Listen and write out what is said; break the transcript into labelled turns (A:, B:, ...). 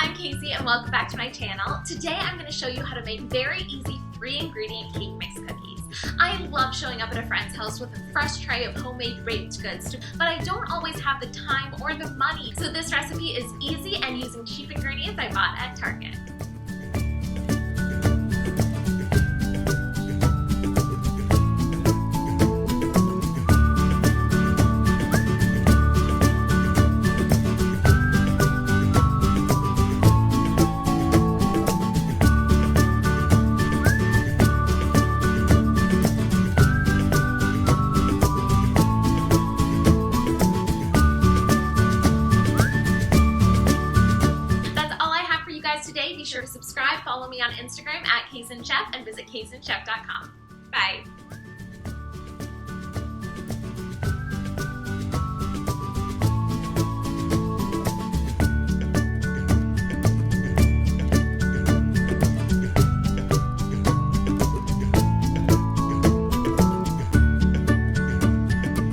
A: I'm Casey and welcome back to my channel. Today I'm going to show you how to make very easy 3-ingredient cake mix cookies. I love showing up at a friend's house with a fresh tray of homemade baked goods, but I don't always have the time or the money. So this recipe is easy and using cheap ingredients I bought at Target. Today, be sure to subscribe, follow me on Instagram at CaseandChef, and visit caseandchef.com. Bye!